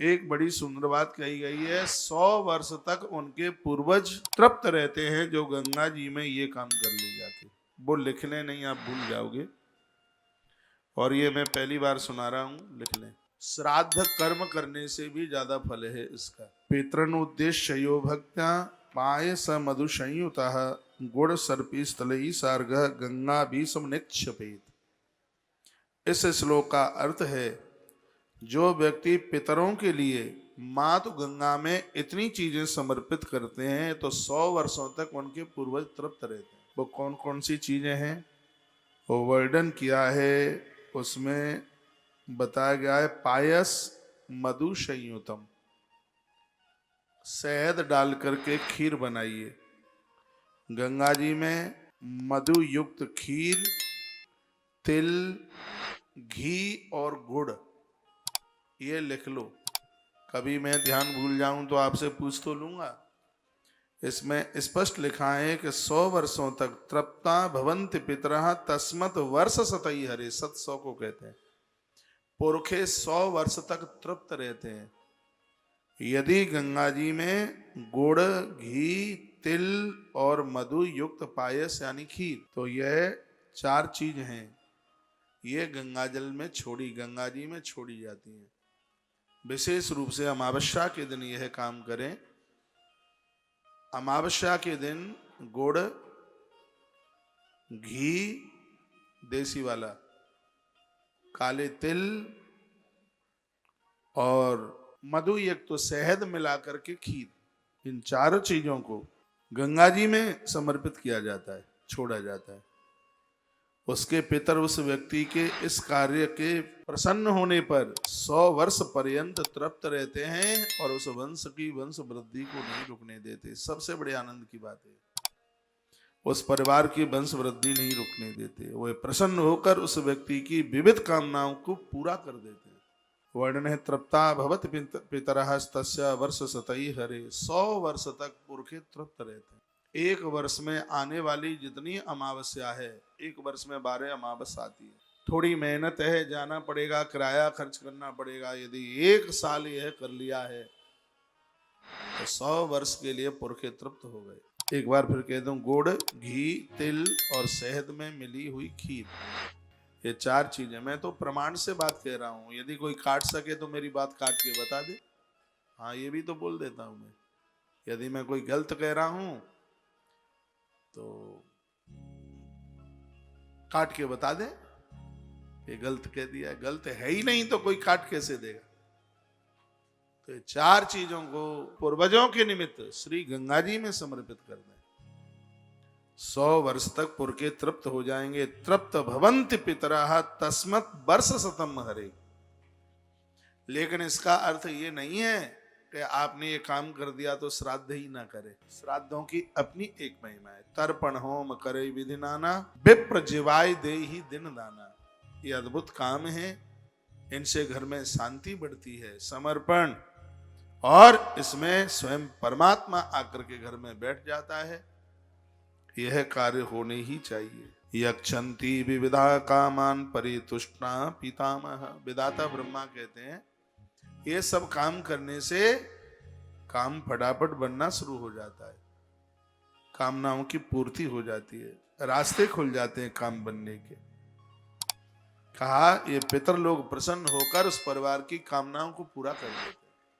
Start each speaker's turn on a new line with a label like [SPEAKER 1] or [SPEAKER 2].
[SPEAKER 1] एक बड़ी सुंदर बात कही गई है, 100 वर्ष तक उनके पूर्वज तृप्त रहते हैं जो गंगा जी में ये काम कर ले जाके। वो लिखने नहीं, आप भूल जाओगे, और ये मैं पहली बार सुना रहा हूं, लिख लें। श्राद्ध कर्म करने से भी ज्यादा फल है इसका। पितृन उद्देश्यो भक्त्या पाय स मधु संयुत गुड़ सर्पी स्थलई सार्ग गंगा भी निक्षपेत। इस श्लोक का अर्थ है, जो व्यक्ति पितरों के लिए माँ तो गंगा में इतनी चीजें समर्पित करते हैं तो 100 वर्षों तक उनके पूर्वज तृप्त रहते हैं। वो कौन कौन सी चीजें हैं वो वर्णन किया है, उसमें बताया गया है। पायस मधु संयुतम, शहद डाल करके खीर बनाइए। गंगा जी में मधु युक्त खीर, तिल, घी और गुड़, ये लिख लो। कभी मैं ध्यान भूल जाऊं तो आपसे पूछ तो लूंगा। इसमें स्पष्ट लिखा है कि 100 वर्षों तक तृप्ता भवन्ति पितरः तस्मत् वर्ष सतई हरे। 100 को कहते हैं, पुरखे 100 वर्ष तक तृप्त रहते हैं यदि गंगा जी में गुड़, घी, तिल और मधु युक्त पायस यानी खीर। तो यह 4 चीज हैं, ये गंगा जल में गंगा जी में छोड़ी जाती हैं। विशेष रूप से अमावस्या के दिन यह काम करें। अमावस्या के दिन गुड़, घी देसी वाला, काले तिल और मधु युक्त तो शहद मिलाकर के खीर, इन 4 चीजों को गंगा जी में समर्पित किया जाता है, छोड़ा जाता है। उसके पितर उस व्यक्ति के इस कार्य के प्रसन्न होने पर 100 वर्ष पर्यंत तृप्त रहते हैं और उस वंश की वंश वृद्धि को नहीं रुकने देते। सबसे बड़े आनंद की बात है, उस परिवार की वंश वृद्धि नहीं रुकने देते। वो प्रसन्न होकर उस व्यक्ति की विविध कामनाओं को पूरा कर देते हैं। वर्णन है, तृप्ता भवत पितरः तस्य वर्ष सतई हरे। 100 वर्ष तक पुरखे तृप्त रहते हैं। एक वर्ष में आने वाली जितनी अमावस्या है, एक वर्ष में 12 अमावस्या आती है। थोड़ी मेहनत है, जाना पड़ेगा, किराया खर्च करना पड़ेगा। यदि 1 साल यह कर लिया है तो 100 वर्ष के लिए पुरखे तृप्त हो गए। एक बार फिर कह दूं, गुड़, घी, तिल और शहद में मिली हुई खीर, ये 4 चीजें। मैं तो प्रमाण से बात कह रहा हूं, यदि कोई काट सके तो मेरी बात काट के बता दे। हाँ, ये भी तो बोल देता हूं मैं। यदि मैं कोई गलत कह रहा हूं तो काट के बता दे, ये गलत कह दिया है। गलत है ही नहीं तो कोई काट कैसे देगा। तो 4 चीजों को पूर्वजों के निमित्त श्री गंगा जी में समर्पित कर दें, 100 वर्ष तक पुरखे तृप्त हो जाएंगे। तृप्त भवन्ति पितरः तस्मत् वर्ष शतम हरे। लेकिन इसका अर्थ ये नहीं है कि आपने ये काम कर दिया तो श्राद्ध ही ना करे। श्राद्धों की अपनी एक महिमा है। तर्पण होम करे विधि नाना, विप्र जीवाय देहि दिन दाना। ये अद्भुत काम है, इनसे घर में शांति बढ़ती है। समर्पण, और इसमें स्वयं परमात्मा आकर के घर में बैठ जाता है। यह कार्य होने ही चाहिए। यक्षंती विविधा कामान परितुष्टा पितामह। विधाता ब्रह्मा कहते हैं, ये सब काम करने से काम फटाफट बनना शुरू हो जाता है, कामनाओं की पूर्ति हो जाती है, रास्ते खुल जाते हैं काम बनने के। कहा, ये पितर लोग प्रसन्न होकर उस परिवार की कामनाओं को पूरा कर देते।